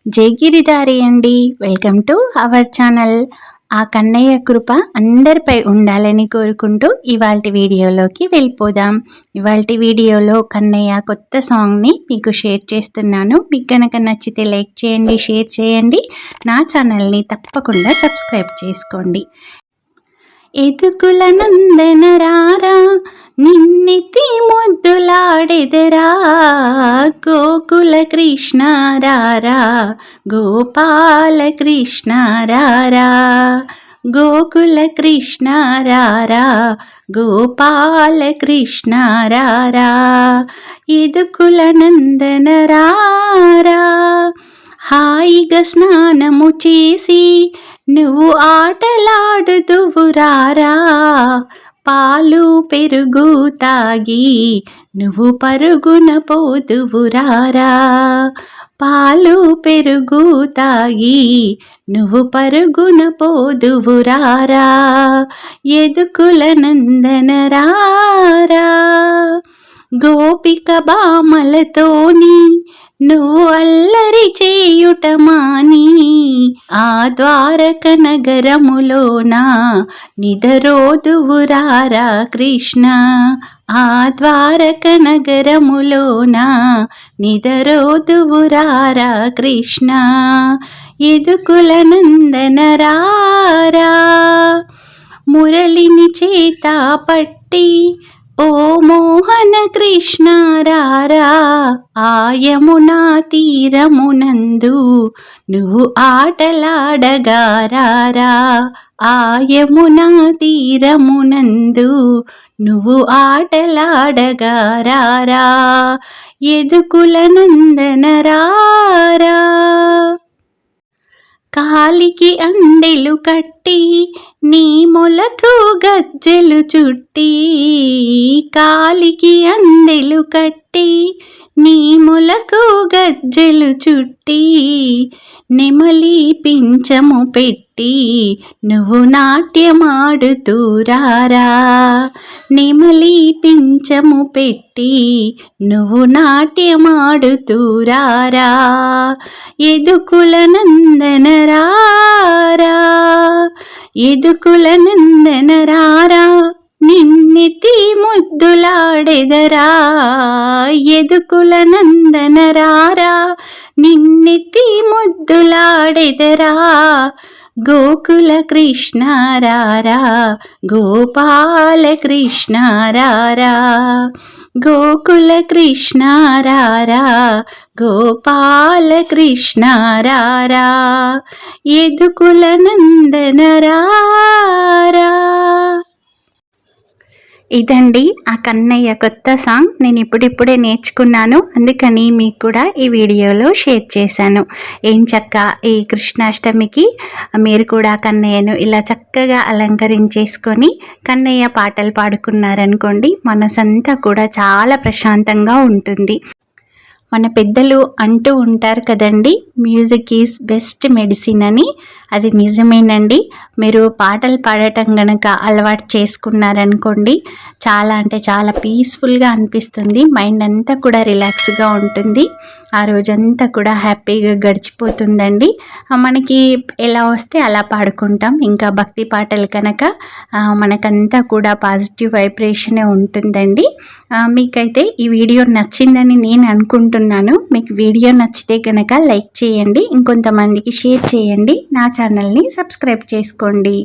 జై గిరిధారి అండి. Welcome to our channel. ఆ కన్నయ్య కృప అందరిపై ఉండాలని కోరుకుంటూ ఇవాల్టి వీడియోలోకి వెళ్ళిపోదాం. ఇవాల్టి వీడియోలో కన్నయ్య కొత్త సాంగ్ని మీకు షేర్ చేస్తున్నాను. మీకు కనుక నచ్చితే లైక్ చేయండి, షేర్ చేయండి. నా ఛానల్ని తప్పకుండా సబ్స్క్రైబ్ చేసుకోండి. ఎదుకుల నందన రారా, నిన్నెత్తి ముద్దులాడెదరా, గోకుల కృష్ణ రారా, గోపాల కృష్ణ రారా, గోకుల కృష్ణ రారా, గోపాల కృష్ణ రారా, ఎదుకుల నందన రారా. హాయిగా స్నానము చేసి నువ్వు ఆటలాడుదువురారా, పాలు పెరుగు తాగి నువ్వు పరుగున పోదువురారా, పాలు పెరుగు తాగి నువ్వు పరుగున పోదువురారా, ఎదుకుల నందన రారా. గోపిక బామలతోని నువ్వు అల్లరి చేయుట మాని, ఆ ద్వారక నగరములోన నిదరోదువురారా కృష్ణ, ఆ ద్వారక నగరములోన నిదరోదువురారా కృష్ణ, ఎదుకుల నందన రారా. మురళిని చేత పట్టి ఓ మోహన కృష్ణ రారా, ఆ యమునా తీరమునందు నువ్వు ఆటలాడగా రారా, ఆ యమునా తీరమునందు నువ్వు ఆటలాడగా రారా, ఎదుకుల నందన రారా. కాలికి అందెలు కట్టి నీ మొలకు గజ్జెలు చుట్టి, కాలికి అందెలు కట్టి నీ మొలకు గజ్జెలు చుట్టి, నెమలి పించము పెట్టి నువ్వు నాట్యమాడుతూ రారా, నెమలి పించము పెట్టి నువ్వు నాట్యమాడుతూ రారా, ఎదుకుల నందన రారా, ఎదుకుల నందన రారా, నిన్నెత్తి ముద్దులాడెదరా, ఎదుకుల నందన రారా, నిన్నెత్తి ముద్దులాడెదరా, గోకుల కృష్ణ రారా, గోపాల కృష్ణ రారా, గోకుల కృష్ణ రారా, గోపాల కృష్ణ రారా, ఎదుకుల నందన రారా. ఇదండి ఆ కన్నయ్య కొత్త సాంగ్. నేను ఇప్పుడిప్పుడే నేర్చుకున్నాను, అందుకని మీకు కూడా ఈ వీడియోలో షేర్ చేశాను. ఏం చక్క ఈ కృష్ణాష్టమికి మీరు కూడా కన్నయ్యను ఇలా చక్కగా అలంకరించేసుకొని కన్నయ్య పాటలు పాడుకున్నారనుకోండి, మనసంతా కూడా చాలా ప్రశాంతంగా ఉంటుంది. మన పెద్దలు అంటూ ఉంటారు కదండి, మ్యూజిక్ ఈజ్ బెస్ట్ మెడిసిన్ అని. అది నిజమేనండి. మీరు పాటలు పాడటం గనక అలవాటు చేసుకున్నారనుకోండి, చాలా అంటే చాలా పీస్ఫుల్గా అనిపిస్తుంది. మైండ్ అంతా కూడా రిలాక్స్గా ఉంటుంది. ఆ రోజంతా కూడా హ్యాపీగా గడిచిపోతుందండి. మనకి ఎలా వస్తే అలా పాడుకుంటాం. ఇంకా భక్తి పాటలు కనుక మనకంతా కూడా పాజిటివ్ వైబ్రేషనే ఉంటుందండి. మీకైతే ఈ వీడియో నచ్చిందని నేను అనుకుంటున్నాను. మీకు వీడియో నచ్చితే కనుక లైక్ చేయండి, ఇంకొంతమందికి షేర్ చేయండి, నా ఛానల్ని సబ్స్క్రైబ్ చేసుకోండి.